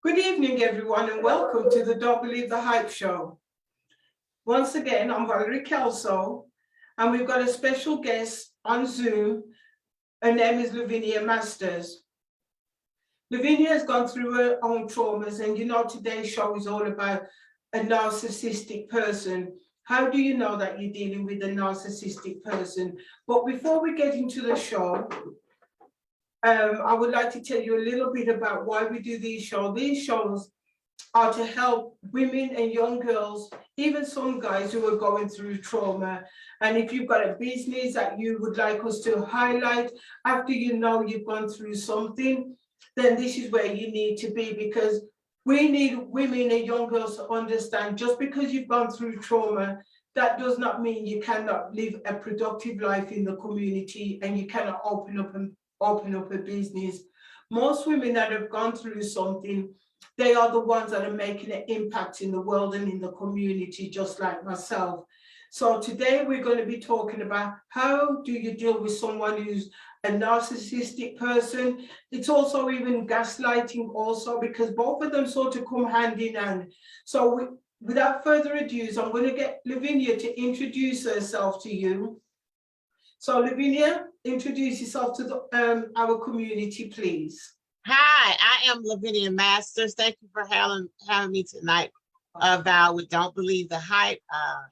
Good evening, everyone, and welcome to the Don't Believe the Hype show. Once again, I'm Valerie Kelso, and we've got a special guest on Zoom. Her name is Lavinia Masters. Lavinia has gone through her own traumas, and today's show is all about a narcissistic person. How do you know that you're dealing with a narcissistic person? But before we get into the show, I would like to tell you a little bit about why we do these shows. These shows are to help women and young girls, even some guys who are going through trauma. And if you've got a business that you would like us to highlight after you know you've gone through something, then this is where you need to be, because we need women and young girls to understand just because you've gone through trauma, that does not mean you cannot live a productive life in the community and you cannot open up a business. Most women that have gone through something, they are the ones that are making an impact in the world and in the community, just like myself. So today we're going to be talking about how do you deal with someone who's a narcissistic person. It's also even gaslighting also, because both of them sort of come hand in hand. So without further ado, I'm going to get Lavinia to introduce herself to you. So Lavinia, introduce yourself to our community, please. Hi, I am Lavinia Masters. Thank you for having me tonight, Val, with Don't Believe the Hype.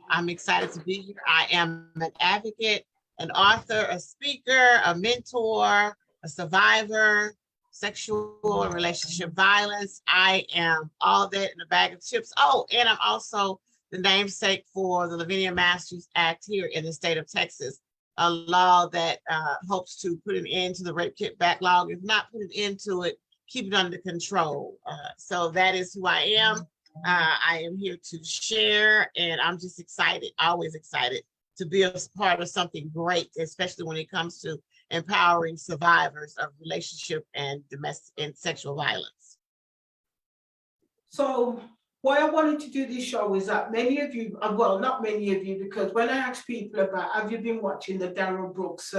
I'm excited to be here. I am an advocate, an author, a speaker, a mentor, a survivor, sexual and relationship violence. I am all that in a bag of chips. Oh, and I'm also the namesake for the Lavinia Masters Act here in the state of Texas, a law that hopes to put an end to the rape kit backlog. If not put an end to it, keep it under control. So that is who I am. I am here to share, and I'm just excited, always excited to be a part of something great, especially when it comes to empowering survivors of relationship and domestic and sexual violence. So why I wanted to do this show is that many of you, well, not many of you, because when I ask people about, have you been watching the Darrell Brooks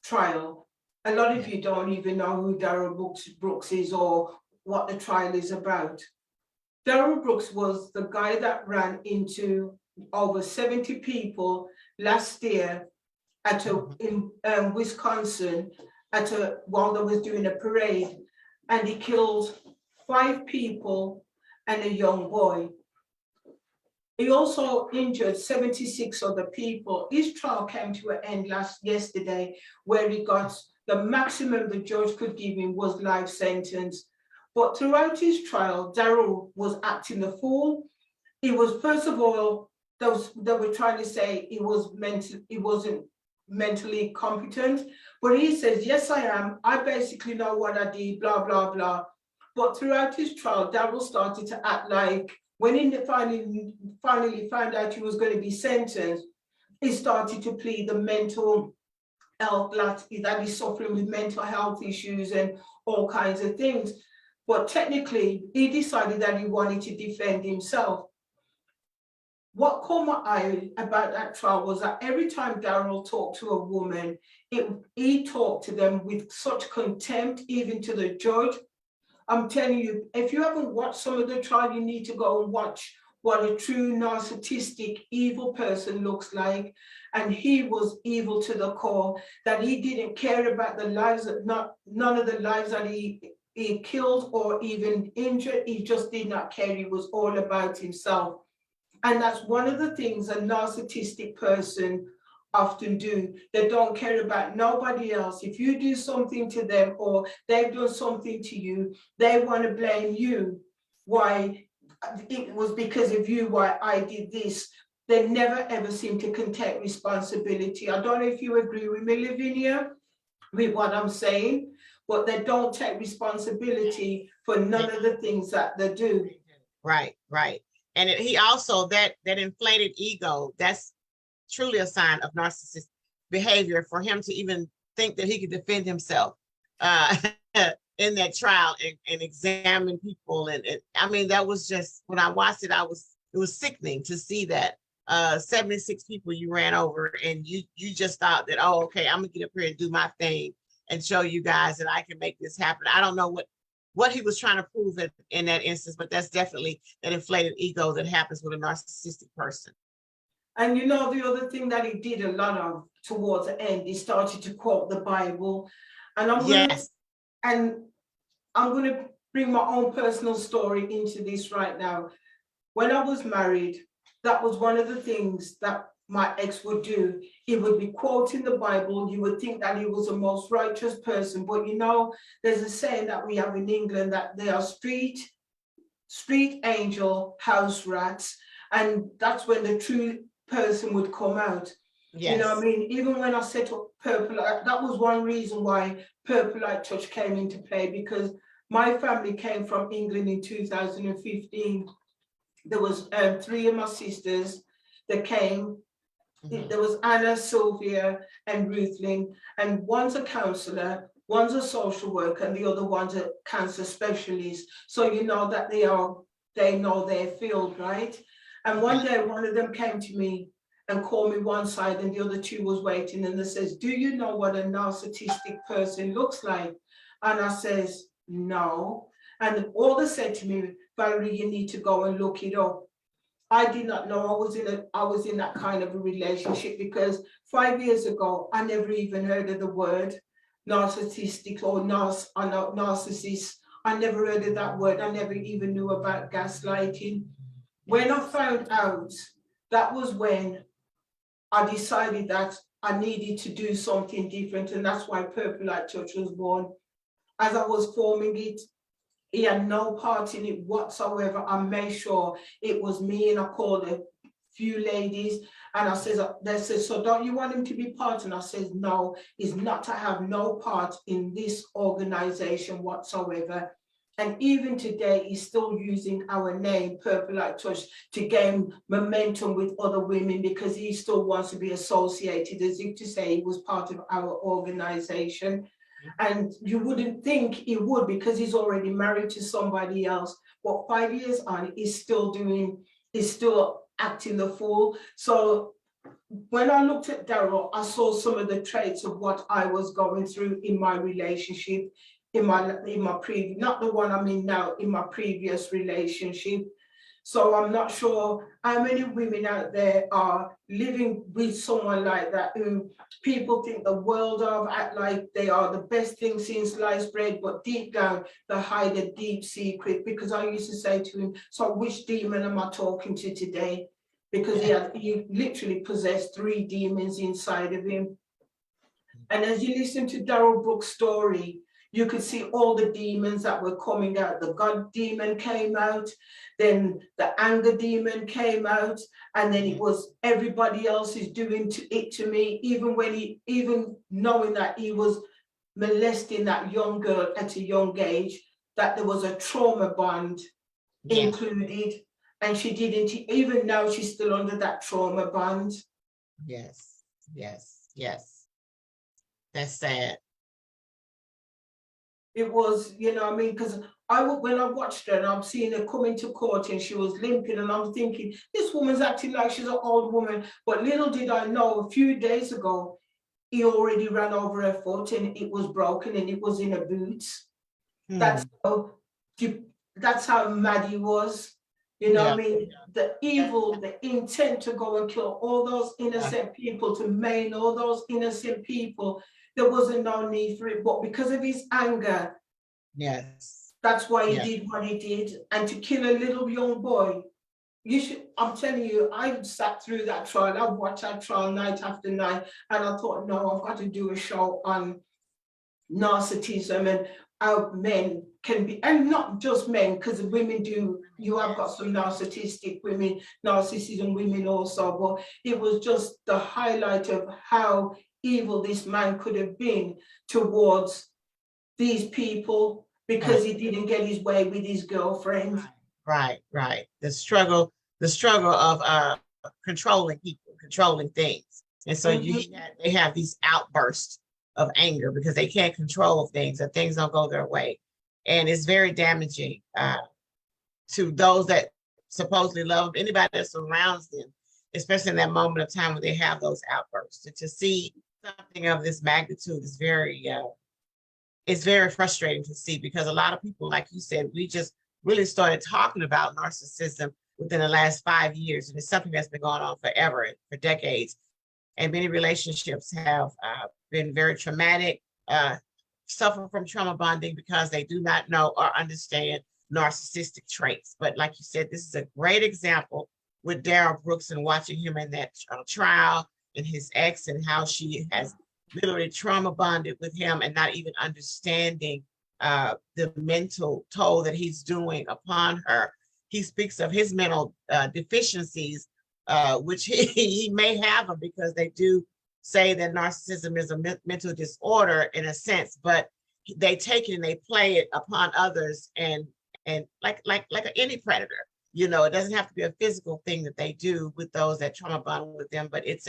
trial, a lot of you don't even know who Darrell Brooks is or what the trial is about. Darrell Brooks was the guy that ran into over 70 people last year in Wisconsin while they was doing a parade, and he killed 5 people and a young boy. He also injured 76 other people. His trial came to an end yesterday, where he got the maximum the judge could give him was life sentence. But throughout his trial, Darrell was acting a fool. He was, first of all, they were trying to say he wasn't mentally competent, but he says, yes, I am. I basically know what I did, blah, blah, blah. But throughout his trial, Darrell started to act like, when he finally found out he was going to be sentenced, he started to plead the mental health, that he's suffering with mental health issues and all kinds of things. But technically, he decided that he wanted to defend himself. What caught my eye about that trial was that every time Darrell talked to a woman, he talked to them with such contempt, even to the judge. I'm telling you, if you haven't watched some of the trial, you need to go and watch what a true narcissistic, evil person looks like. And he was evil to the core, that he didn't care about the lives, none of the lives that he killed or even injured. He just did not care. He was all about himself. And that's one of the things a narcissistic person often do. They don't care about nobody else. If you do something to them or they've done something to you, they want to blame you. Why? It was because of you why I did this. They never ever seem to take responsibility. I don't know if you agree with me, Lavinia, with what I'm saying, but they don't take responsibility for none of the things that they do. Right, right. And he also, that inflated ego, that's truly a sign of narcissistic behavior, for him to even think that he could defend himself in that trial and examine people. And I mean, that was just, when I watched it, it was sickening to see that 76 people you ran over, and you just thought that, oh, okay, I'm gonna get up here and do my thing and show you guys that I can make this happen. I don't know what what he was trying to prove in that instance, but that's definitely that inflated ego that happens with a narcissistic person. And you know, the other thing that he did a lot of towards the end, he started to quote the Bible. And Yes. I'm gonna bring my own personal story into this right now. When I was married, that was one of the things that my ex would do. He would be quoting the Bible. You would think that he was the most righteous person, but you know, there's a saying that we have in England that they are street angel, house rats, and that's when the true person would come out. Yes. You know what I mean? Even when I set up Purple Light, that was one reason why Purple Light Touch came into play, because my family came from England in 2015. There was 3 of my sisters that came. There was Anna, Sylvia, and Ruthlyn, and one's a counselor, one's a social worker, and the other one's a cancer specialist. So you know that they know their field, right? And one day, one of them came to me and called me one side, and the other 2 was waiting, and they says, "Do you know what a narcissistic person looks like?" And I says, "No." And all they said to me, "Valerie, you need to go and look it up." I did not know I was in that kind of a relationship, because 5 years ago, I never even heard of the word narcissistic or narcissist. I never heard of that word. I never even knew about gaslighting. When I found out, that was when I decided that I needed to do something different, and that's why Purple Light Touch was born. As I was forming it, he had no part in it whatsoever. I made sure it was me, and I called a few ladies, and I says, they said, "So don't you want him to be part?" And I says, "No, he's not to have no part in this organization whatsoever." And even today, he's still using our name, Purple Light Touch, to gain momentum with other women, because he still wants to be associated, as if to say he was part of our organization. And you wouldn't think he would, because he's already married to somebody else. But 5 years on, he's still acting the fool. So when I looked at Daryl, I saw some of the traits of what I was going through in my relationship, in my previous, not the one I'm in now, in my previous relationship. So I'm not sure how many women out there are living with someone like that, who people think the world of, act like they are the best thing since sliced bread, but deep down they hide a deep secret. Because I used to say to him, "So which demon am I talking to today?" Because he literally possessed 3 demons inside of him. And as you listen to Daryl Brooks' story, you could see all the demons that were coming out. The God demon came out, then the anger demon came out, and then it was everybody else is doing it to me, even knowing that he was molesting that young girl at a young age, that there was a trauma bond included, and she didn't, even now she's still under that trauma bond. Yes. That's sad. It was, you know what I mean? Because when I watched her and I'm seeing her come into court and she was limping, and I'm thinking, this woman's acting like she's an old woman. But little did I know, a few days ago, he already ran over her foot and it was broken and it was in her boots. That's how mad he was. You know what I mean? The evil, the intent to go and kill all those innocent people, to maim all those innocent people. There wasn't no need for it, but because of his anger, that's why he did what he did. And to kill a little young boy, I'm telling you, I sat through that trial. I've watched that trial night after night, and I thought, no, I've got to do a show on narcissism and how men can be, and not just men, because women do, you have got some narcissistic women, narcissism women also, but it was just the highlight of how evil this man could have been towards these people, because he didn't get his way with his girlfriend. Right. The struggle of controlling people, controlling things. And so they have these outbursts of anger because they can't control things, and things don't go their way. And it's very damaging to those that supposedly love them, anybody that surrounds them, especially in that moment of time when they have those outbursts. And to see something of this magnitude is very it's very frustrating to see, because a lot of people, like you said, we just really started talking about narcissism within the last 5 years. And it's something that's been going on forever, for decades. And many relationships have been very traumatic, suffer from trauma bonding because they do not know or understand narcissistic traits. But like you said, this is a great example with Darrell Brooks, and watching him in that trial, and his ex, and how she has literally trauma bonded with him, and not even understanding the mental toll that he's doing upon her. He speaks of his mental deficiencies, which he may have them, because they do say that narcissism is a mental disorder in a sense, but they take it and they play it upon others, and like any predator. You know, it doesn't have to be a physical thing that they do with those that trauma bond with them, but it's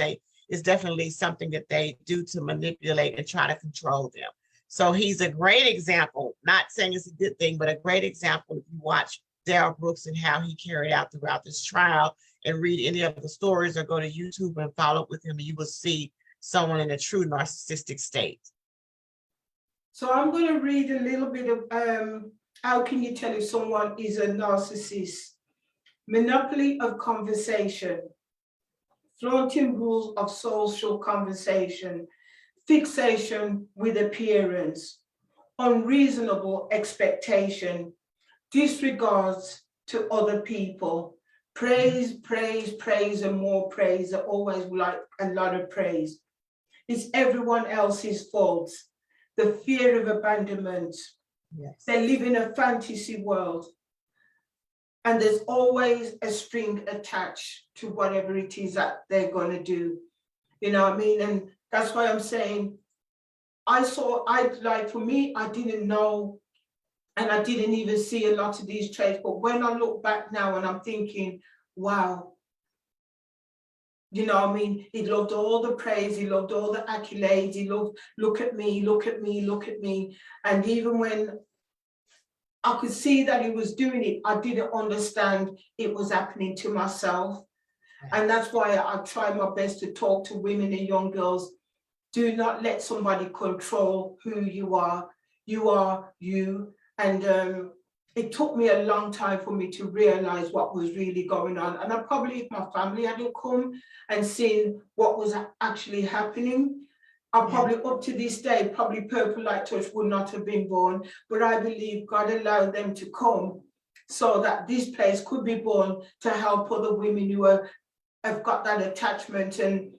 definitely something that they do to manipulate and try to control them. So he's a great example, not saying it's a good thing, but a great example if you watch Darrell Brooks and how he carried out throughout this trial, and read any of the stories, or go to YouTube and follow up with him, and you will see someone in a true narcissistic state. So I'm going to read a little bit of how can you tell if someone is a narcissist? Monopoly of conversation, flaunting rules of social conversation, fixation with appearance, unreasonable expectation, disregards to other people, praise, praise, praise, and more praise. They always like a lot of praise. It's everyone else's fault. The fear of abandonment. Yes. They live in a fantasy world. And there's always a string attached to whatever it is that they're going to do. You know what I mean? And that's why I'm saying, for me, I didn't know, and I didn't even see a lot of these traits. But when I look back now and I'm thinking, wow, you know what I mean? He loved all the praise, he loved all the accolades, he loved, look at me, look at me, look at me. And even when I could see that he was doing it, I didn't understand it was happening to myself. And that's why I try my best to talk to women and young girls. Do not let somebody control who you are. You are you. And it took me a long time for me to realize what was really going on. And I probably, if my family hadn't come and seen what was actually happening, I probably up to this day, probably Purple Light Touch would not have been born. But I believe God allowed them to come so that this place could be born to help other women who have got that attachment. And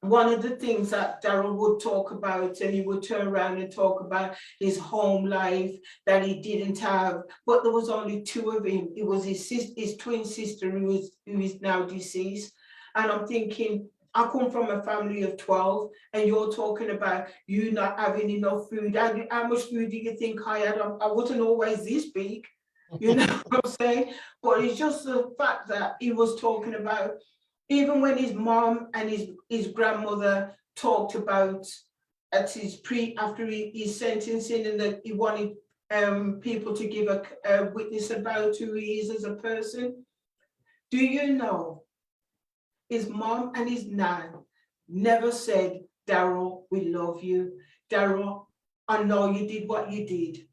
one of the things that Darrell would talk about, and he would turn around and talk about his home life that he didn't have, but there was only two of him. It was his twin sister who is now deceased. And I'm thinking, I come from a family of 12, and you're talking about you not having enough food. How much food do you think I had? I wasn't always this big, you know what I'm saying? But it's just the fact that he was talking about, even when his mom and his grandmother talked about at after his sentencing, and that he wanted people to give a witness about who he is as a person. Do you know? His mom and his nan never said, Darrell, we love you. Darrell, I know you did what you did,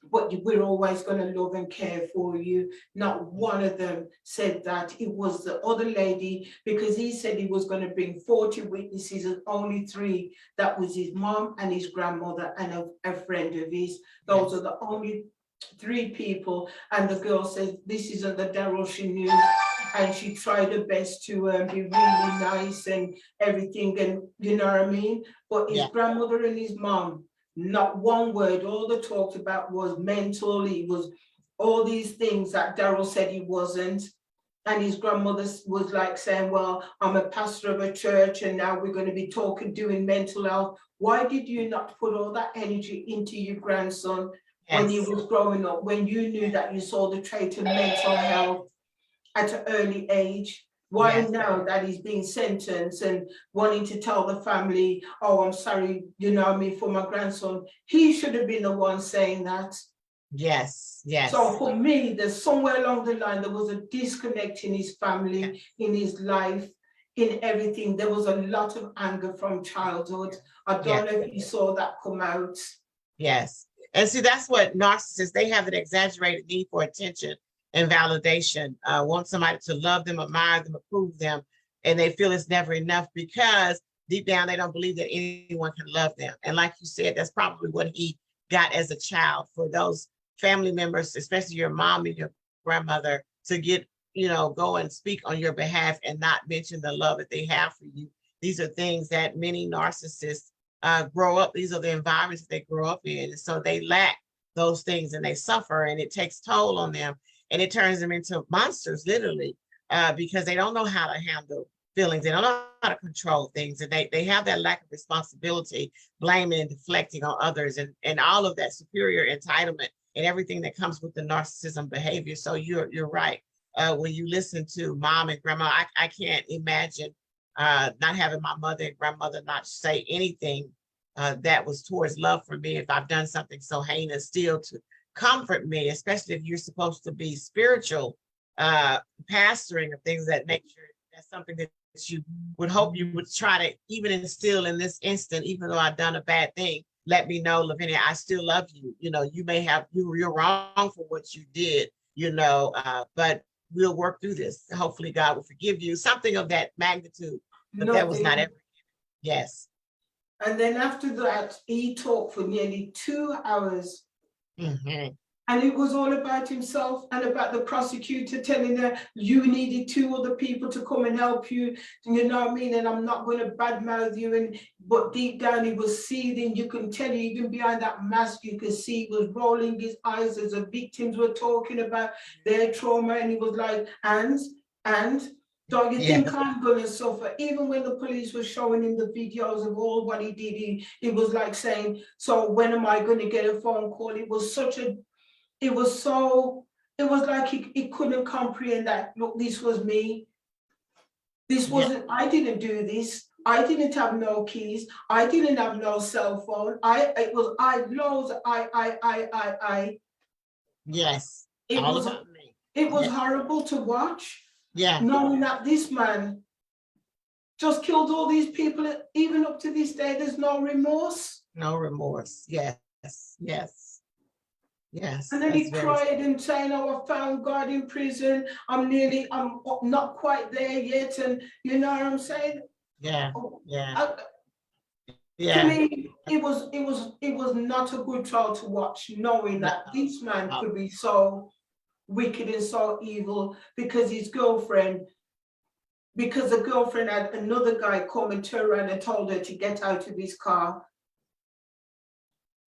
but we're always going to love and care for you. Not one of them said that. It was the other lady, because he said he was going to bring 40 witnesses, and only 3, that was his mom and his grandmother and a friend of his. Those are the only 3 people. And the girl said, this isn't the Darrell she knew. And she tried her best to be really nice and everything, and you know what I mean? But his grandmother and his mom, not one word. All they talked about was mental. He was all these things that Darrell said he wasn't. And his grandmother was like saying, well, I'm a pastor of a church, and now we're going to be doing mental health. Why did you not put all that energy into your grandson when he was growing up, when you knew that you saw the trait of mental health at an early age? Why now that he's being sentenced and wanting to tell the family, oh, I'm sorry, you know what I mean, for my grandson? He should have been the one saying that. Yes. So for me, there's somewhere along the line, there was a disconnect in his family, in his life, in everything. There was a lot of anger from childhood. I don't know if you saw that come out. Yes. And see, that's what narcissists, they have an exaggerated need for attention and validation. Want somebody to love them, admire them, approve them. And they feel it's never enough because deep down they don't believe that anyone can love them. And like you said, that's probably what he got as a child, for those family members, especially your mom and your grandmother, to get, go and speak on your behalf and not mention the love that they have for you. These are things that many narcissists grow up. These are the environments that they grow up in. And so they lack those things and they suffer, and it takes toll on them, and it turns them into monsters, literally, because they don't know how to handle feelings. They don't know how to control things, and they have that lack of responsibility, blaming and deflecting on others, and all of that superior entitlement and everything that comes with the narcissism behavior. So you're right. When you listen to mom and grandma, I can't imagine not having my mother and grandmother not say anything that was towards love for me if I've done something so heinous, still to comfort me, especially if you're supposed to be spiritual, pastoring of things that make sure that's something that you would hope you would try to even instill in this instant, even though I've done a bad thing. Let me know, Lavinia, I still love you. You may have, you're wrong for what you did, but we'll work through this. Hopefully God will forgive you, something of that magnitude, but that was not Nothing. ever. Yes. And then after that, he talked for nearly 2 hours. Mhm. And it was all about himself and about the prosecutor telling her, you needed 2 other people to come and help you. You know what I mean? And I'm not going to badmouth you. But deep down, he was seething. You can tell, even behind that mask, you could see he was rolling his eyes as the victims were talking about their trauma. And he was like, and don't you Yeah. think I'm going to suffer? Even when the police were showing him the videos of all what he did, he was like saying, so when am I going to get a phone call? It was like he couldn't comprehend that, look, this was me. This Yeah. wasn't, I didn't do this. I didn't have no keys. I didn't have no cell phone. Yes. It All was, about me. it was Yeah. horrible to watch, Yeah. knowing that this man just killed all these people. Even up to this day, there's no remorse. No remorse. Yes. Yes. And Yes. then That's he very cried and saying, oh, I found God in prison. I'm not quite there yet. And you know what I'm saying? yeah. Oh, Yeah. to Yeah. me, it was not a good trial to watch, knowing No. that this man No. could be so wicked and so evil because the girlfriend had another guy come and turn around and told her to get out of his car.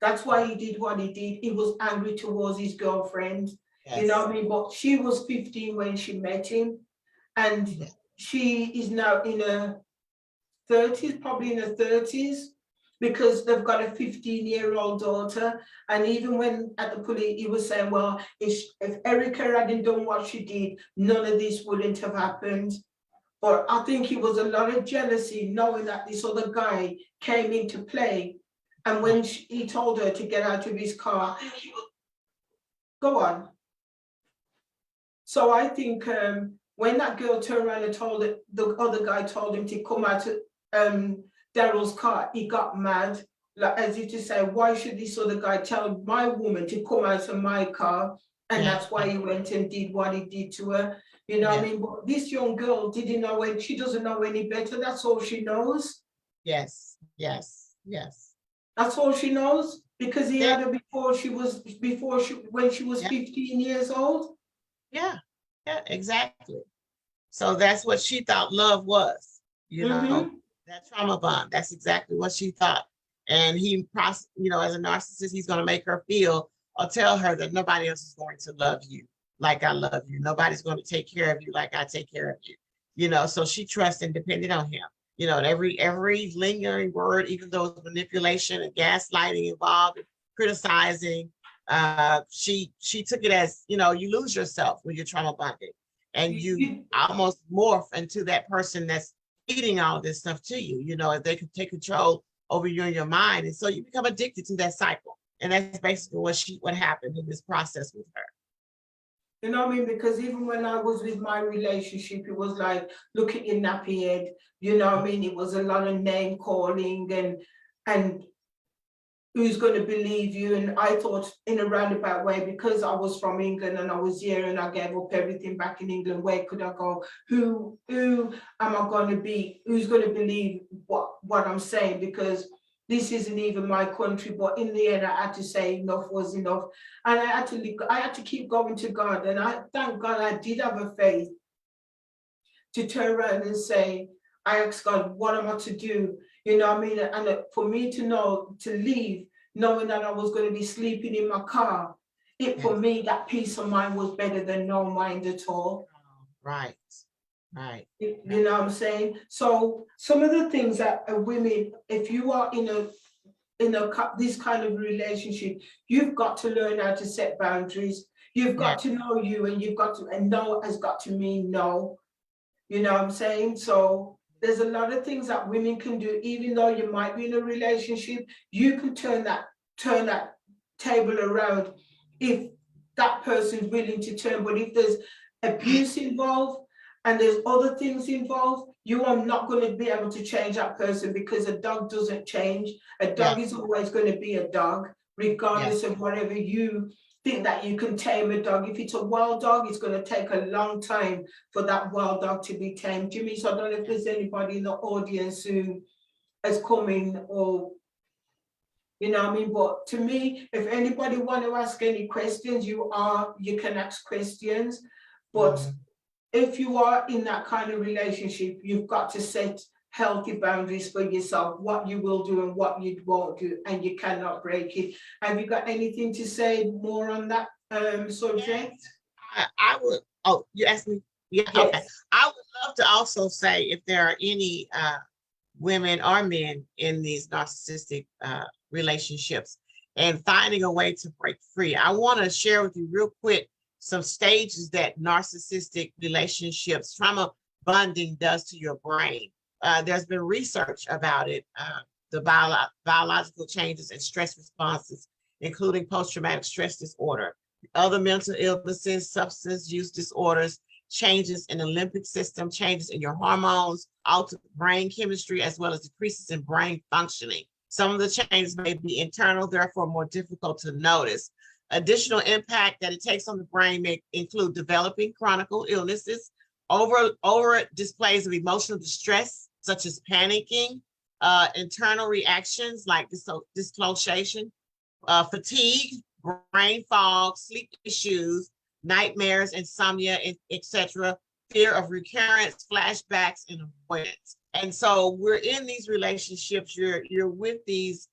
That's why he did what he did. He was angry towards his girlfriend. You know Yes. what I mean? But she was 15 when she met him, and Yeah. she is now in her 30s, probably in her 30s, because they've got a 15-year-old daughter. And even when at the police, he was saying, well, if Erica hadn't done what she did, none of this wouldn't have happened. But I think it was a lot of jealousy knowing that this other guy came into play. And when he told her to get out of his car, go on. So I think when that girl turned around and told it, the other guy told him to come out of Daryl's car, he got mad, like, as if to say, why should this other guy tell my woman to come out of my car? And Yeah. that's why he went and did what he did to her. You know what I Yeah. mean? But this young girl didn't know when she doesn't know any better. That's all she knows. Yes. Yes. Yes. That's all she knows. Because he That, had her when she was yeah. 15 years old. Yeah. Yeah. Exactly. So that's what she thought love was, Mm-hmm. that trauma bond. That's exactly what she thought. And as a narcissist, he's going to make her feel or tell her that nobody else is going to love you like I love you. Nobody's going to take care of you like I take care of you. So she trusts and depended on him. And every lingering word, even though it's manipulation and gaslighting involved, and criticizing, she took it as, you lose yourself when you're trauma bonded, and you almost morph into that person that's eating all this stuff to you, if they could take control over you and your mind. And so you become addicted to that cycle. And that's basically what happened in this process with her. You know what I mean? Because even when I was with my relationship, it was like, look at your nappy head. You know what I mean? It was a lot of name calling and who's going to believe you? And I thought in a roundabout way, because I was from England and I was here and I gave up everything back in England, where could I go? Who am I going to be? Who's going to believe what I'm saying? Because this isn't even my country. But in the end, I had to say enough was enough. And I had to keep going to God. And I thank God I did have a faith to turn around and say, I asked God, what am I to do? You know what I mean? And for me to know, to leave, knowing that I was going to be sleeping in my car, for me, that peace of mind was better than no mind at all. Right, right. You know what I'm saying? So some of the things that women, if you are in this kind of relationship, you've got to learn how to set boundaries. You've got to know you, and you've got to, and no has got to mean no. You know what I'm saying? So there's a lot of things that women can do, even though you might be in a relationship, you can turn that table around if that person's willing to turn. But if there's abuse involved and there's other things involved, you are not going to be able to change that person, because a dog doesn't change. A dog is always going to be a dog, regardless of whatever you think that you can tame a dog. If it's a wild dog, it's going to take a long time for that wild dog to be tamed. Jimmy, so I don't know if there's anybody in the audience who has come in, or you know what I mean? But to me, if anybody want to ask any questions, you can ask questions. But if you are in that kind of relationship, you've got to set healthy boundaries for yourself, what you will do and what you won't do, and you cannot break it. Have you got anything to say more on that subject? I would, oh, you asked me? Yeah, Yes. okay. I would love to also say if there are any women or men in these narcissistic relationships and finding a way to break free. I want to share with you real quick some stages that narcissistic relationships, trauma bonding does to your brain. There's been research about it, the biological changes and stress responses, including post-traumatic stress disorder, other mental illnesses, substance use disorders, changes in the limbic system, changes in your hormones, altered brain chemistry, as well as decreases in brain functioning. Some of the changes may be internal, therefore more difficult to notice. Additional impact that it takes on the brain may include developing chronic illnesses, over displays of emotional distress, such as panicking, internal reactions like dissociation, fatigue, brain fog, sleep issues, nightmares, insomnia, etc., fear of recurrence, flashbacks, and avoidance. And so we're in these relationships, you're with these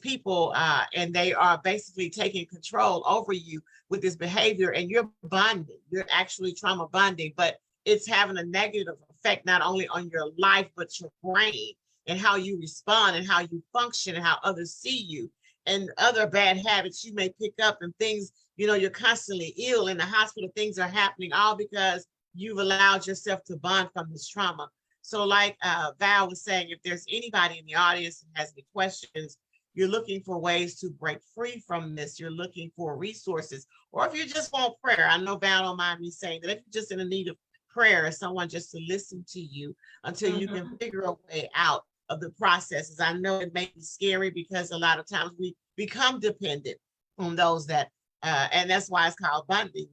people, and they are basically taking control over you with this behavior, and you're bonding, you're actually trauma bonding, but it's having a negative effect not only on your life, but your brain and how you respond and how you function and how others see you, and other bad habits you may pick up, and things, you're constantly ill in the hospital, things are happening all because you've allowed yourself to bond from this trauma. So like Val was saying, if there's anybody in the audience who has any questions, you're looking for ways to break free from this, you're looking for resources, or if you just want prayer, I know Val don't mind me saying that if you're just in a need of prayer, someone just to listen to you until you can figure a way out of the processes. I know it may be scary because a lot of times we become dependent on those that, and that's why it's called bonding.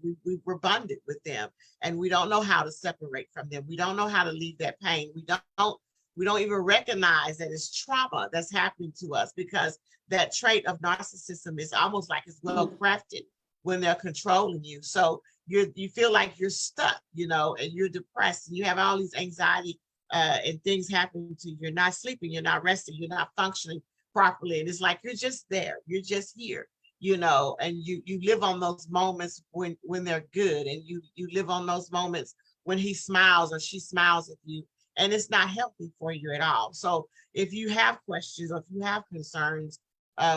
We're bonded with them, and we don't know how to separate from them. We don't know how to leave that pain. We don't even recognize that it's trauma that's happening to us, because that trait of narcissism is almost like it's well crafted when they're controlling you. So you feel like you're stuck, and you're depressed, and you have all these anxiety and things happening to you. You're not sleeping, you're not resting, you're not functioning properly. And it's like you're just there, you're just here, and you live on those moments when they're good, and you live on those moments when he smiles or she smiles at you, and it's not healthy for you at all. So if you have questions or if you have concerns,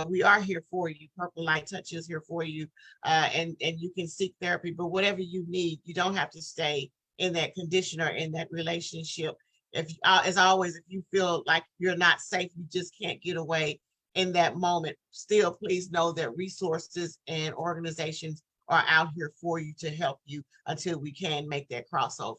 we are here for you. Purple Light Touch is here for you, and you can seek therapy. But whatever you need, you don't have to stay in that condition or in that relationship. If as always, if you feel like you're not safe, you just can't get away in that moment, still please know that resources and organizations are out here for you to help you until we can make that crossover.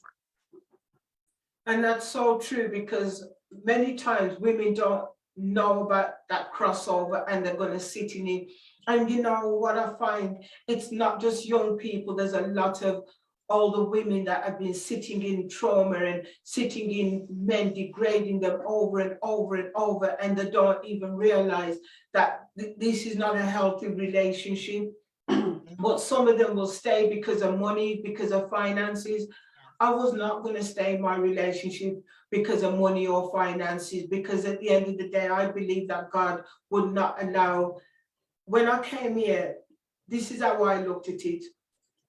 And that's so true, because many times women don't know about that crossover and they're going to sit in it. And you know what I find? It's not just young people. There's a lot of older women that have been sitting in trauma and sitting in men degrading them over and over and over, and they don't even realize that this is not a healthy relationship. But some of them will stay because of money, because of finances. I was not going to stay in my relationship because of money or finances, because at the end of the day, I believe that God would not allow. When I came here, this is how I looked at it.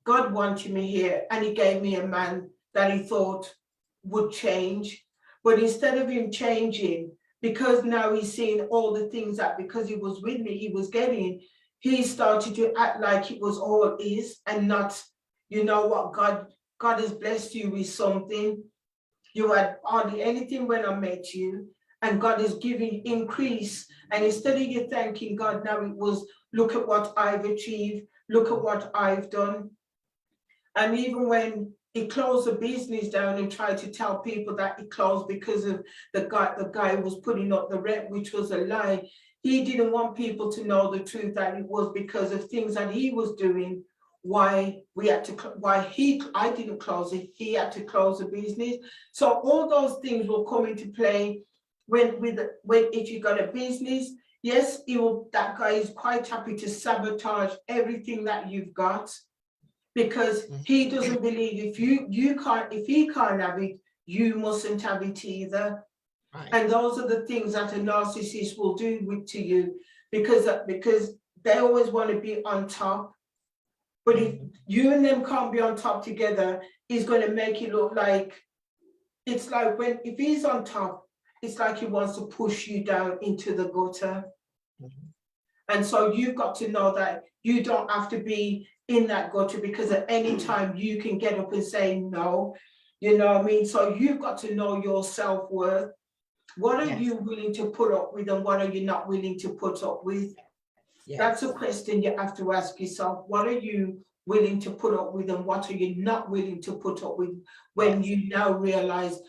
God wanted me here and he gave me a man that he thought would change. But instead of him changing, because now he's seeing all the things that because he was with me, he was getting, he started to act like it was all his and not, you know what, God has blessed you with something. You had hardly anything when I met you, and God is giving increase. And instead of you thanking God, now it was, look at what I've achieved, look at what I've done. And even when he closed the business down and tried to tell people that he closed because of the guy who was putting up the rent, which was a lie, he didn't want people to know the truth, that it was because of things that he was doing, why we had to, I didn't close it, he had to close the business. So all those things will come into play when if you got a business. Yes, that guy is quite happy to sabotage everything that you've got, because he doesn't believe if he can't have it, you mustn't have it either. Right. And those are the things that a narcissist will do to you, because they always want to be on top. But if you and them can't be on top together, he's going to make it look like, it's like if he's on top, it's like he wants to push you down into the gutter. And so you've got to know that you don't have to be in that gutter, because at any time you can get up and say no. You know what I mean? So you've got to know your self-worth. What are you willing to put up with, and what are you not willing to put up with? That's a question you have to ask yourself. What are you willing to put up with, and what are you not willing to put up with, when you now realize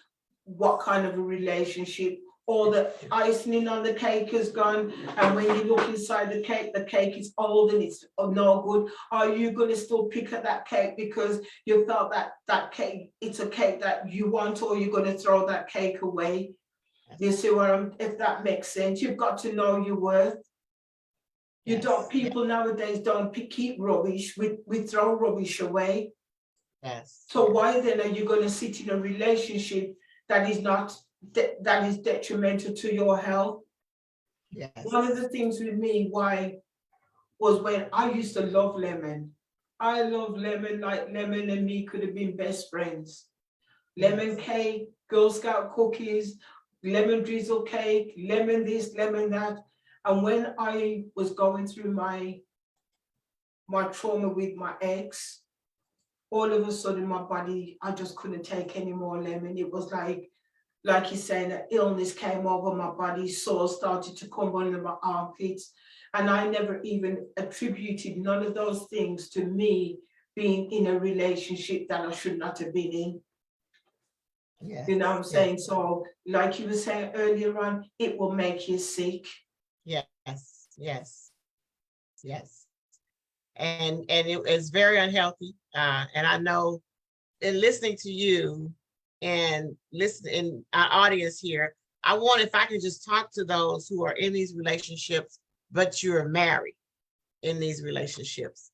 what kind of a relationship, or the icing on the cake has gone, and when you look inside the cake is old and it's no good. Are you going to still pick at that cake because you felt that cake, it's a cake that you want, or you're going to throw that cake away? You see what if that makes sense? You've got to know your worth. You don't, people nowadays don't keep rubbish. We throw rubbish away. So why then are you going to sit in a relationship that is not, that is detrimental to your health? One of the things with me, why, was when I used to love lemon. I love lemon, like lemon and me could have been best friends. Lemon cake, Girl Scout cookies, lemon drizzle cake, lemon this, lemon that. And when I was going through my trauma with my ex, all of a sudden my body, I just couldn't take any more lemon. It was like you're saying, an illness came over my body, sores started to come under my armpits. And I never even attributed none of those things to me being in a relationship that I should not have been in. You know what I'm saying? So like you were saying earlier on, it will make you sick. Yes. And it is very unhealthy. And I know, in listening to you and listening in our audience here, I want, if I can just talk to those who are in these relationships, but you're married in these relationships.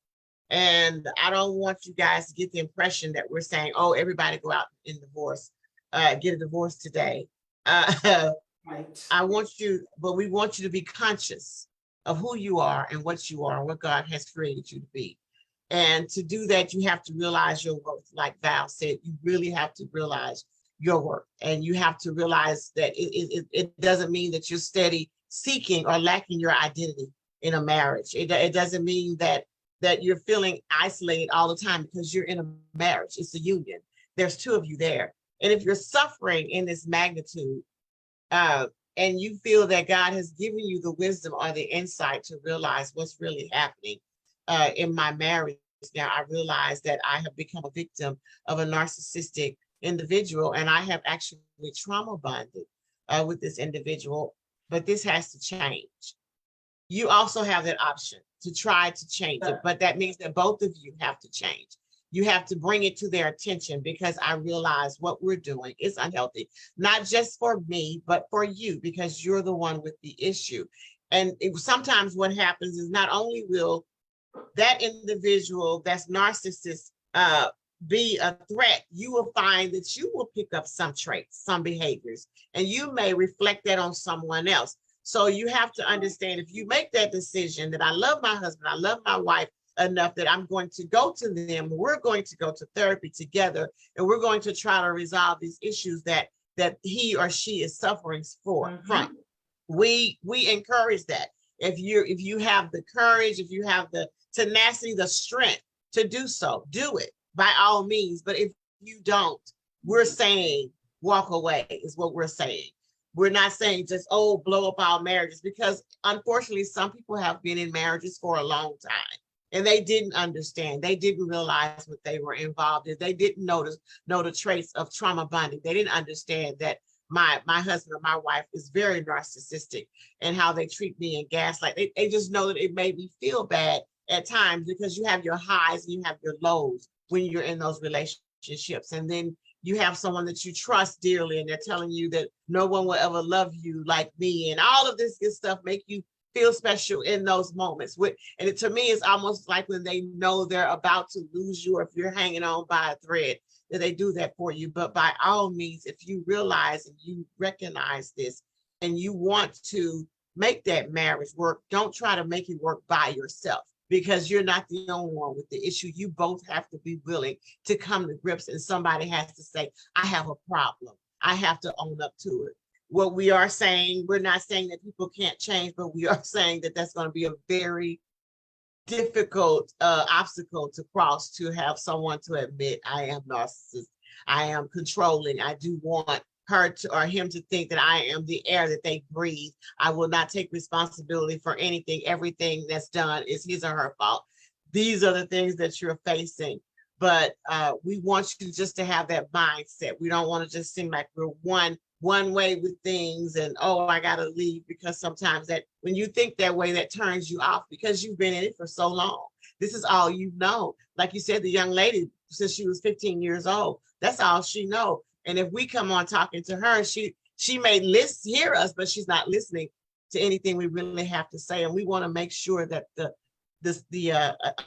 And I don't want you guys to get the impression that we're saying, oh, everybody go out and divorce, get a divorce today. Right. But we want you to be conscious of who you are and what you are and what God has created you to be. And to do that, you have to realize your worth. Like Val said, you really have to realize your worth. And you have to realize that it doesn't mean that you're steady seeking or lacking your identity in a marriage. It doesn't mean that you're feeling isolated all the time, because you're in a marriage. It's a union. There's two of you there. And if you're suffering in this magnitude, and you feel that God has given you the wisdom or the insight to realize what's really happening in my marriage, now I realize that I have become a victim of a narcissistic individual, and I have actually trauma bonded with this individual. but this has to change. You also have that option to try to change it, but that means that both of you have to change. You have to bring it to their attention, because I realize what we're doing is unhealthy, not just for me, but for you, because you're the one with the issue. And sometimes what happens is not only will that individual that's narcissist be a threat, you will find that you will pick up some traits, some behaviors, and you may reflect that on someone else. So you have to understand, if you make that decision that I love my husband, I love my wife enough that I'm going to go to them, we're going to go to therapy together, and we're going to try to resolve these issues that he or she is suffering from. We encourage that. If you have the courage, if you have the tenacity, the strength to do so, do it by all means. But if you don't, we're saying walk away is what we're saying. We're not saying just, oh, blow up our marriages, because unfortunately, some people have been in marriages for a long time and they didn't understand. They didn't realize what they were involved in. They didn't know the traits of trauma bonding. They didn't understand that my husband or my wife is very narcissistic and how they treat me and gaslight. They just know that it made me feel bad at times, because you have your highs and you have your lows when you're in those relationships. And then you have someone that you trust dearly and they're telling you that no one will ever love you like me, and all of this good stuff make you feel special in those moments. And to me, it's almost like when they know they're about to lose you, or if you're hanging on by a thread, that they do that for you. But by all means, if you realize and you recognize this and you want to make that marriage work, don't try to make it work by yourself, because you're not the only one with the issue. You both have to be willing to come to grips, and somebody has to say, I have a problem. I have to own up to it. What we are saying, we're not saying that people can't change, but we are saying that that's going to be a very difficult obstacle to cross, to have someone to admit, I am narcissist, I am controlling, I do want her to, or him to think that I am the air that they breathe. I will not take responsibility for anything. Everything that's done is his or her fault. These are the things that you're facing. But we want you just to have that mindset. We don't want to just seem like we're one way with things and, oh, I got to leave, because sometimes that when you think that way, that turns you off, because you've been in it for so long. This is all you know. Like you said, the young lady, since she was 15 years old, that's all she knows. And if we come on talking to her, she may hear us, but she's not listening to anything we really have to say. And we want to make sure that the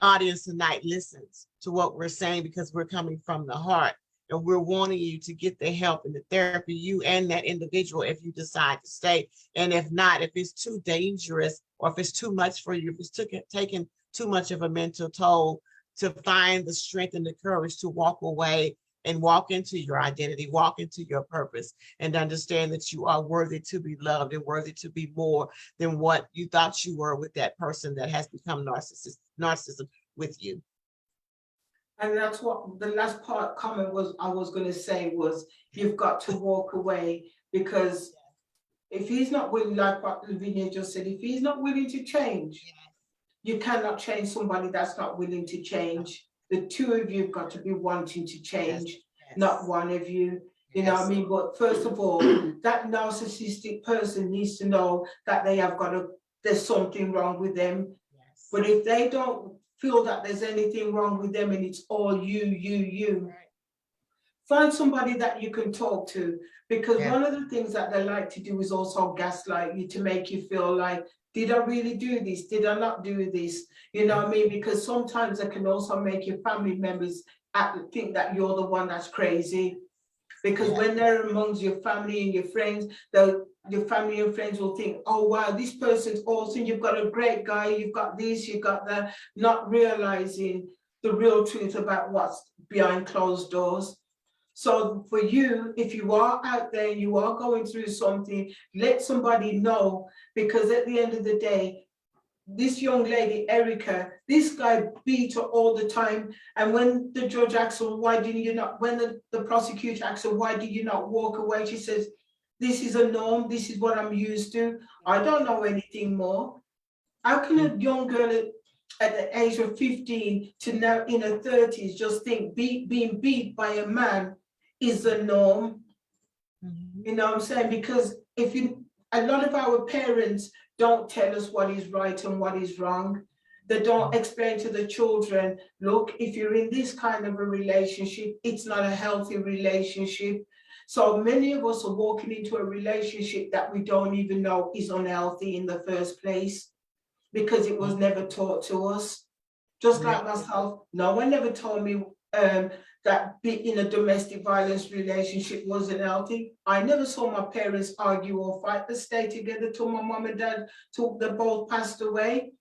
audience tonight listens to what we're saying, because we're coming from the heart, and we're wanting you to get the help and the therapy, you and that individual, if you decide to stay. And if not, if it's too dangerous, or if it's too much for you, if it's taking too much of a mental toll, to find the strength and the courage to walk away and walk into your identity, walk into your purpose, and understand that you are worthy to be loved and worthy to be more than what you thought you were with that person that has become narcissism with you. And that's what the last comment I was going to say was, you've got to walk away, because if he's not willing, like what Lavinia just said, if he's not willing to change, you cannot change somebody that's not willing to change. The two of you have got to be wanting to change, not one of you. You know what I mean? But first of all, that narcissistic person needs to know that there's something wrong with them. But if they don't feel that there's anything wrong with them and it's all you, find somebody that you can talk to. Because one of the things that they like to do is also gaslight you, to make you feel like, did I really do this? Did I not do this? You know what I mean? Because sometimes they can also make your family members think that you're the one that's crazy. Because when they're amongst your family and your friends, your family and friends will think, oh, wow, this person's awesome. You've got a great guy. You've got this, you've got that, not realizing the real truth about what's behind closed doors. So for you, if you are out there and you are going through something, let somebody know, because at the end of the day, this young lady, Erica, this guy beat her all the time. And when the judge asked her, why didn't you not, when the prosecutor asked her, why did you not walk away? She says, this is a norm. This is what I'm used to. I don't know anything more. How can a young girl at the age of 15 to now in her 30s just think being beat by a man is the norm? You know what I'm saying? Because if you a lot of our parents don't tell us what is right and what is wrong. They don't explain to the children, look, if you're in this kind of a relationship, it's not a healthy relationship. So many of us are walking into a relationship that we don't even know is unhealthy in the first place because it was never taught to us. Just like myself, no one ever told me that being in a domestic violence relationship wasn't healthy. I never saw my parents argue or fight. They stayed together till my mom and dad, till they both passed away.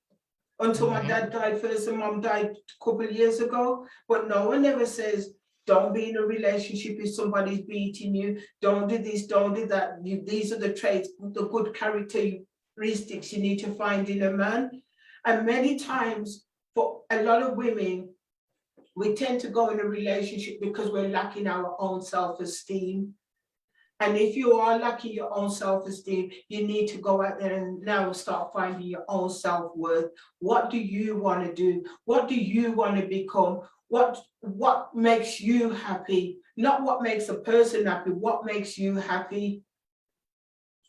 Until my dad died first and mom died a couple of years ago. But no one ever says, don't be in a relationship if somebody's beating you. Don't do this, don't do that. These are the traits, the good characteristics you need to find in a man. And many times, for a lot of women, we tend to go in a relationship because we're lacking our own self-esteem. And if you are lacking your own self-esteem, you need to go out there and now start finding your own self-worth. What do you want to do? What do you want to become? What makes you happy? Not what makes a person happy, what makes you happy?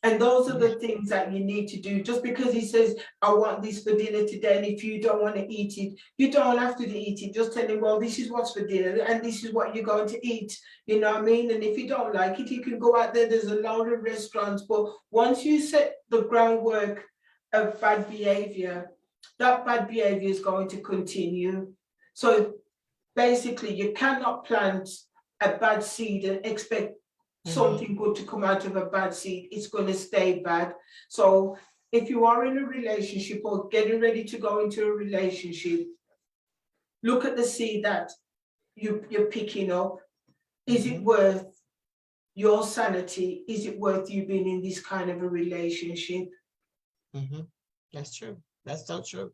And those are the things that you need to do. Just because he says, I want this for dinner today, and if you don't want to eat it, you don't have to eat it. Just tell him, well, this is what's for dinner, and this is what you're going to eat. You know what I mean? And if you don't like it, you can go out there. There's a lot of restaurants. But once you set the groundwork of bad behavior, that bad behavior is going to continue. So basically, you cannot plant a bad seed and expect something good to come out of a bad seed. It's going to stay bad. So if you are in a relationship or getting ready to go into a relationship, look at the seed that you're picking up. Is it worth your sanity? Is it worth you being in this kind of a relationship? That's true. That's so true.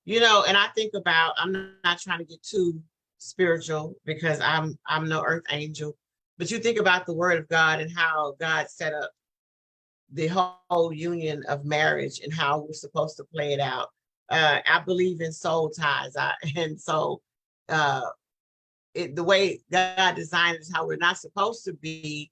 You know, and I think about, I'm not trying to get too spiritual because I'm no earth angel. But you think about the word of God and how God set up the whole union of marriage and how we're supposed to play it out. I believe in soul ties. And so the way God designed it is how we're not supposed to be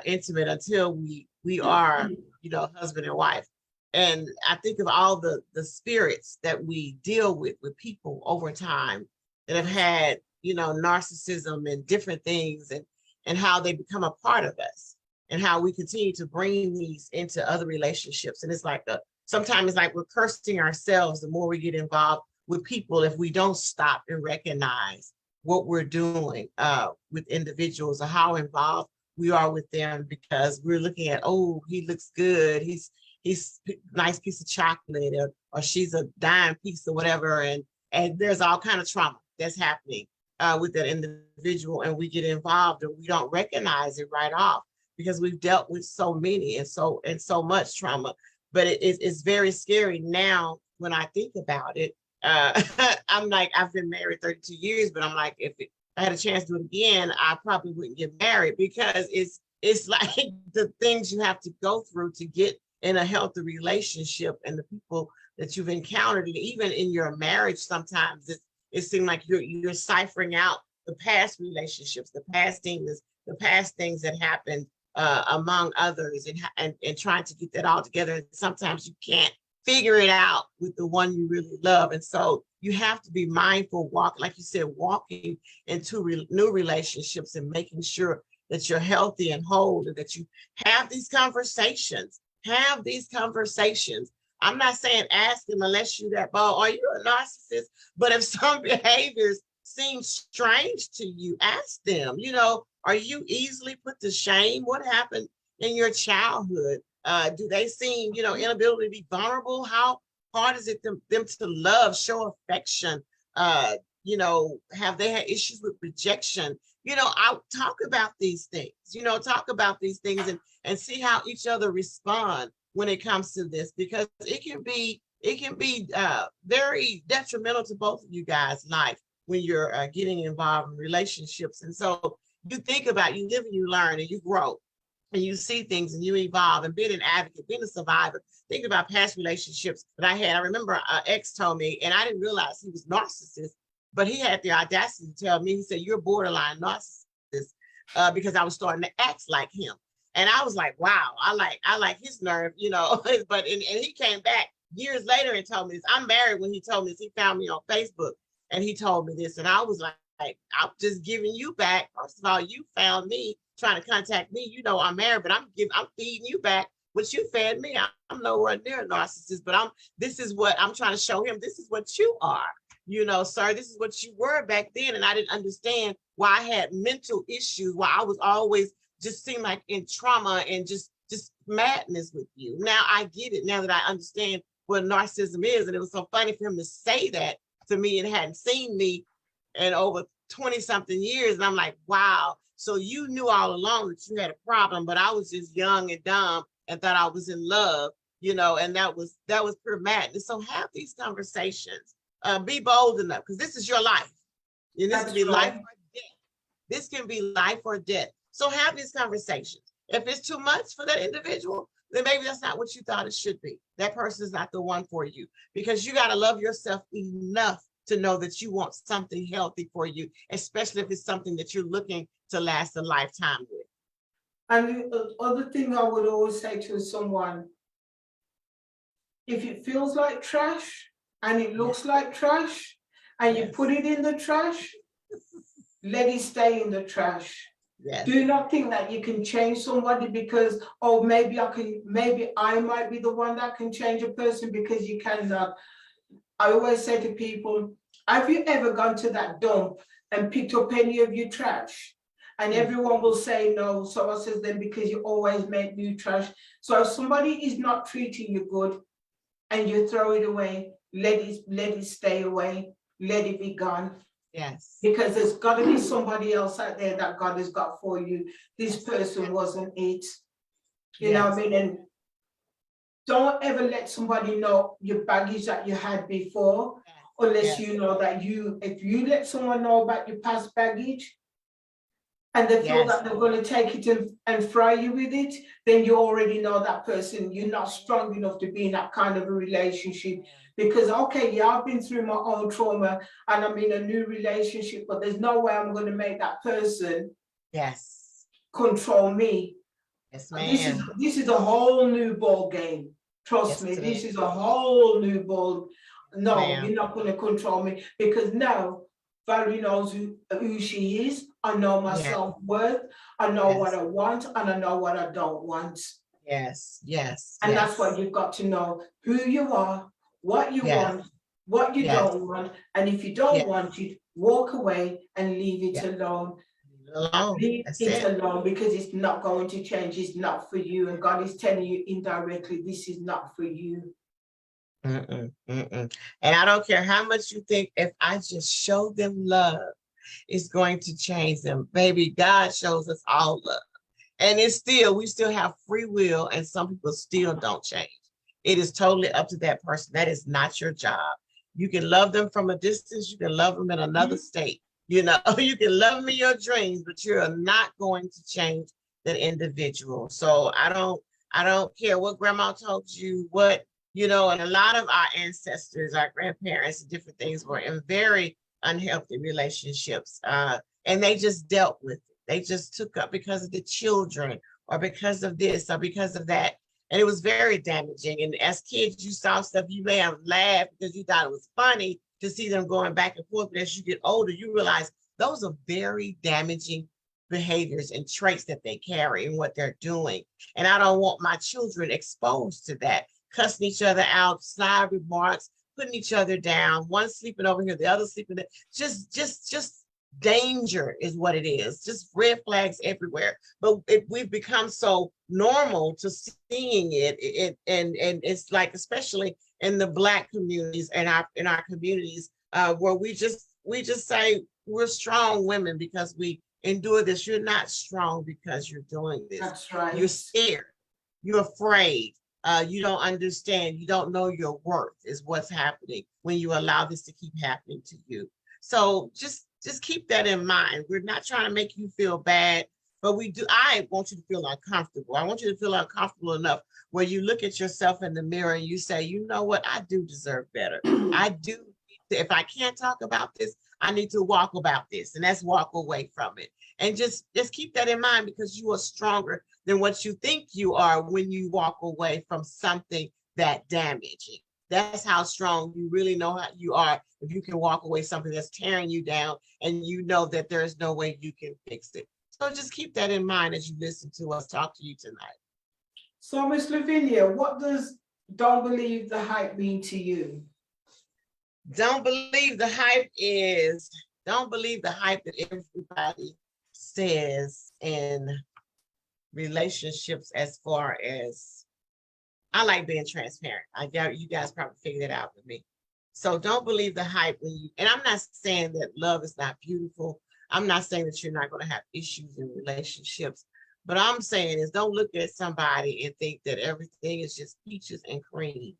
intimate until we are, you know, husband and wife. And I think of all the spirits that we deal with people over time that have had, you know, narcissism and different things, and how they become a part of us and how we continue to bring these into other relationships. And it's like sometimes it's like we're cursing ourselves the more we get involved with people if we don't stop and recognize what we're doing with individuals or how involved we are with them because we're looking at, oh, he looks good. He's a nice piece of chocolate or she's a dime piece or whatever. And there's all kind of trauma that's happening with that individual, and we get involved and we don't recognize it right off because we've dealt with so many and so much trauma. But it's very scary now when I think about it. I'm like, I've been married 32 years, but I'm like, if I had a chance to do it again, I probably wouldn't get married because it's like the things you have to go through to get in a healthy relationship and the people that you've encountered, and even in your marriage, sometimes it seems like you're ciphering out the past relationships, the past things that happened among others, and trying to get that all together. And sometimes you can't figure it out with the one you really love, and so you have to be mindful, like you said, walking into new relationships and making sure that you're healthy and whole, and that you have these conversations. I'm not saying ask them unless you're that bold, are you a narcissist? But if some behaviors seem strange to you, ask them, you know, are you easily put to shame? What happened in your childhood? Do they seem, you know, inability to be vulnerable? How hard is it them to love, show affection? You know, have they had issues with rejection? You know, I'll talk about these things, and see how each other respond when it comes to this, because it can be very detrimental to both of you guys' life when you're getting involved in relationships. And so you think about, you live and you learn and you grow and you see things and you evolve, and being an advocate, being a survivor, thinking about past relationships that I had. I remember an ex told me, and I didn't realize he was narcissist, but he had the audacity to tell me, he said, you're borderline narcissist, because I was starting to act like him. And I was like, wow, I like his nerve, you know. But and he came back years later and told me this. I'm married when he told me this. He found me on Facebook and he told me this. And I was like, I'm just giving you back. First of all, you found me trying to contact me. You know I'm married, but I'm feeding you back what you fed me. I'm nowhere near a narcissist, but this is what I'm trying to show him. This is what you are. You know, sir, this is what you were back then. And I didn't understand why I had mental issues, why I was always just seemed like in trauma and just madness with you. Now I get it, now that I understand what narcissism is. And it was so funny for him to say that to me and hadn't seen me in over 20 something years. And I'm like, wow. So you knew all along that you had a problem, but I was just young and dumb and thought I was in love, you know, and that was pure madness. So have these conversations. Be bold enough, because this is your life. And this can be life or death. This can be life or death. So have these conversations. If it's too much for that individual, then maybe that's not what you thought it should be. That person is not the one for you, because you got to love yourself enough to know that you want something healthy for you, especially if it's something that you're looking to last a lifetime with. And the other thing I would always say to someone, if it feels like trash, and it looks like trash, and you put it in the trash, let it stay in the trash. Yes. Do not think that you can change somebody because, oh, maybe I might be the one that can change a person, because you cannot. I always say to people, have you ever gone to that dump and picked up any of your trash? And everyone will say no. So I says, then because you always make new trash. So if somebody is not treating you good and you throw it away, let it stay away, let it be gone. Yes. Because there's got to be somebody else out there that God has got for you. This person wasn't it. You know what I mean? And don't ever let somebody know your baggage that you had before, unless you know that if you let someone know about your past baggage, and they feel that they're going to take it and fry you with it, then you already know that person, you're not strong enough to be in that kind of a relationship. Because, okay, yeah, I've been through my own trauma and I'm in a new relationship, but there's no way I'm going to make that person control me. Yes, ma'am. This is a whole new ball game. Trust me, this is a whole new ball. No, you're not going to control me, because now Valerie knows who she is. I know my self-worth. I know what I want, and I know what I don't want. Yes. And that's what you've got to know: who you are, what you want, what you don't want. And if you don't want it, walk away and leave it alone. Leave it alone, because it's not going to change. It's not for you. And God is telling you indirectly, this is not for you. And I don't care how much you think, if I just show them love, it's going to change them. Baby, God shows us all love. And we still have free will, and some people still don't change. It is totally up to that person. That is not your job. You can love them from a distance. You can love them in another state. You know, you can love them in your dreams, but you're not going to change that individual. So I don't care what grandma told you, you know, and a lot of our ancestors, our grandparents, different things were in very unhealthy relationships. And they just dealt with it. They just took up because of the children, or because of this, or because of that. And it was very damaging. And as kids, you saw stuff, you may have laughed because you thought it was funny to see them going back and forth. But as you get older, you realize those are very damaging behaviors and traits that they carry and what they're doing. And I don't want my children exposed to that, cussing each other out, snide remarks, putting each other down, one sleeping over here, the other sleeping there. Just danger is what it is. Just red flags everywhere. But we've become so normal to seeing it, and it's like, especially in the Black communities and in our communities, where we just say we're strong women because we endure this. You're not strong because you're doing this. That's right. You're scared. You're afraid. You don't understand. You don't know your worth is what's happening when you allow this to keep happening to you. So just keep that in mind. We're not trying to make you feel bad, but I want you to feel uncomfortable. I want you to feel uncomfortable enough where you look at yourself in the mirror and you say, you know what? I do deserve better. I do. If I can't talk about this, I need to walk about this, and that's walk away from it. And just keep that in mind, because you are stronger than what you think you are when you walk away from something that damaging. That's how strong you really know how you are if you can walk away something that's tearing you down and you know that there's no way you can fix it. So just keep that in mind as you listen to us talk to you tonight. So, Miss Lavinia, what does "don't believe the hype" mean to you? Don't believe the hype is, don't believe the hype that everybody says in relationships. As far as, I like being transparent. I doubt you guys probably figured it out with me. So don't believe the hype when you, and I'm not saying that love is not beautiful. I'm not saying that you're not going to have issues in relationships. But I'm saying is, don't look at somebody and think that everything is just peaches and cream.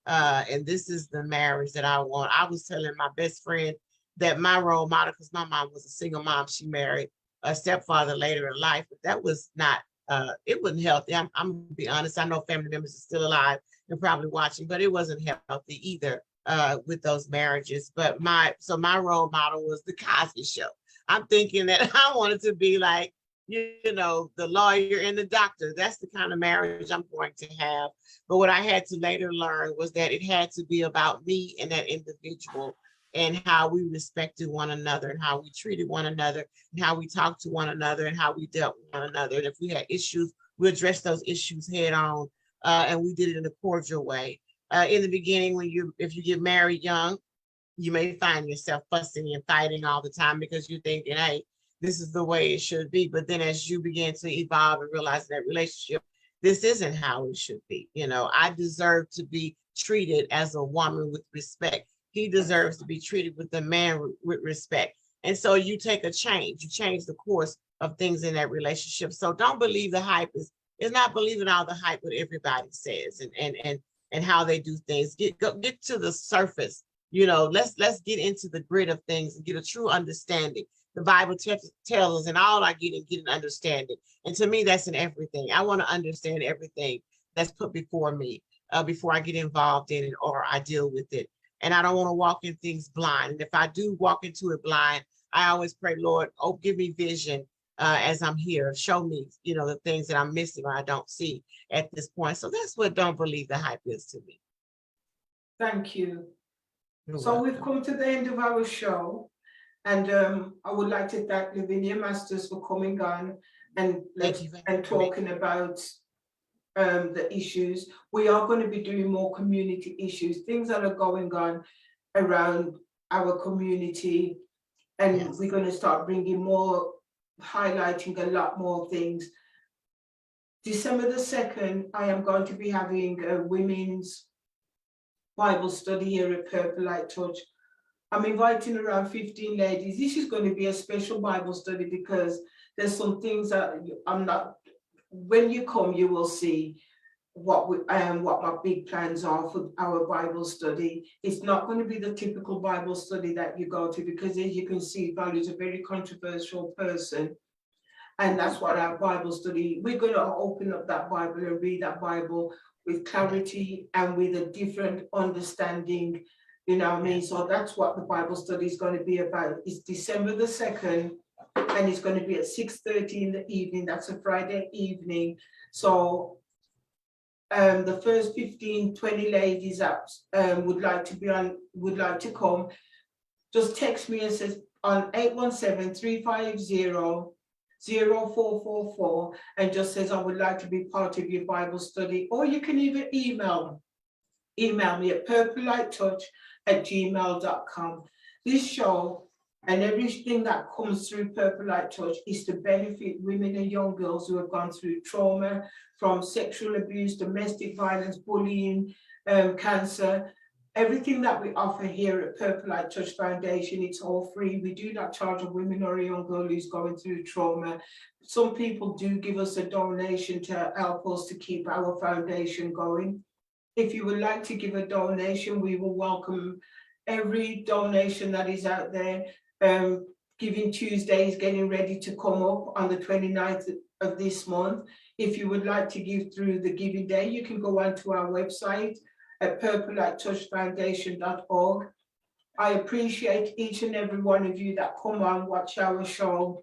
And this is the marriage that I want. I was telling my best friend that my role model, because my mom was a single mom, she married a stepfather later in life, but that was not, it wasn't healthy. I'm gonna be honest. I know family members are still alive and probably watching, but it wasn't healthy either with those marriages. But my role model was the Cosby Show. I'm thinking that I wanted to be like, you know, the lawyer and the doctor. That's the kind of marriage I'm going to have. But what I had to later learn was that it had to be about me and that individual, and how we respected one another, and how we treated one another, and how we talked to one another, and how we dealt with one another. And if we had issues, we addressed those issues head on, and we did it in a cordial way. In the beginning, if you get married young, you may find yourself fussing and fighting all the time because you're thinking, hey, this is the way it should be. But then as you begin to evolve and realize that relationship, this isn't how it should be. You know, I deserve to be treated as a woman with respect. He deserves to be treated with a man with respect. And so you take a change, you change the course of things in that relationship. So don't believe the hype is not believing all the hype what everybody says and how they do things. Get to the surface. You know, let's get into the grit of things and get a true understanding. The Bible tells us, and all I get an understanding. And to me, that's in everything. I want to understand everything that's put before me before I get involved in it or I deal with it. And I don't want to walk in things blind. And if I do walk into it blind, I always pray, Lord, oh, give me vision as I'm here. Show me, you know, the things that I'm missing or I don't see at this point. So that's what don't believe the hype is to me. Thank you. You're So welcome. we've come to the end of our show. And I would like to thank Lavinia Masters for coming on and talking about the issues. We are going to be doing more community issues, things that are going on around our community. And Yes. we're going to start bringing more, highlighting a lot more things. December the 2nd, I am going to be having a women's Bible study here at Purple Light Touch. I'm inviting around 15 ladies. This is going to be a special Bible study because there's some things that I'm not, when you come, you will see what my big plans are for our Bible study. It's not going to be the typical Bible study that you go to, because as you can see, Val is a very controversial person. And that's what our Bible study, we're going to open up that Bible and read that Bible with clarity and with a different understanding. You know what I mean? So that's what the Bible study is going to be about. It's December the 2nd, and it's going to be at 6:30 in the evening. That's a Friday evening. So the first 15, 20 ladies that would like to come, just text me and says on 817-350-0444 and just says, I would like to be part of your Bible study. Or you can even email me at purplelighttouch@gmail.com. This show and everything that comes through Purple Light Touch is to benefit women and young girls who have gone through trauma from sexual abuse, domestic violence, bullying, cancer. Everything that we offer here at Purple Light Touch Foundation, it's all free. We do not charge a woman or a young girl who's going through trauma. Some people do give us a donation to help us to keep our foundation going. If you would like to give a donation, we will welcome every donation that is out there. Giving Tuesday is getting ready to come up on the 29th of this month. If you would like to give through the Giving Day, you can go onto our website at purplelighttouchfoundation.org. I appreciate each and every one of you that come on, watch our show,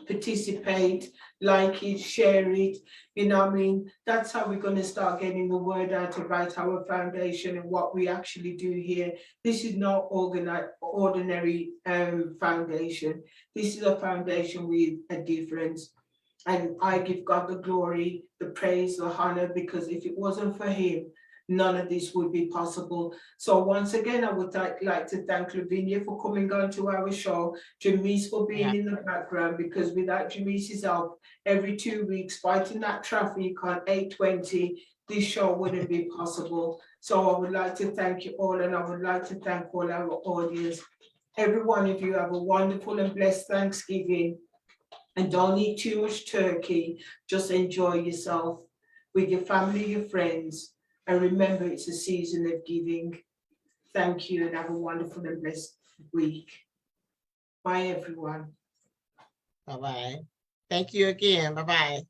participate, like it, share it. You know what I mean? That's how we're going to start getting the word out about our foundation and what we actually do here. This is not ordinary foundation. This is a foundation with a difference. And I give God the glory, the praise, the honor, because if it wasn't for him, none of this would be possible. So once again, I would like to thank Lavinia for coming on to our show, Jamise for being in the background, because without Jamise's help, every 2 weeks fighting that traffic on 820, this show wouldn't be possible. So I would like to thank you all, and I would like to thank all our audience. Every one of you have a wonderful and blessed Thanksgiving. And don't eat too much turkey, just enjoy yourself with your family, your friends, and remember it's a season of giving. Thank you and have a wonderful and blessed week. Bye, everyone. Bye-bye. Thank you again. Bye-bye.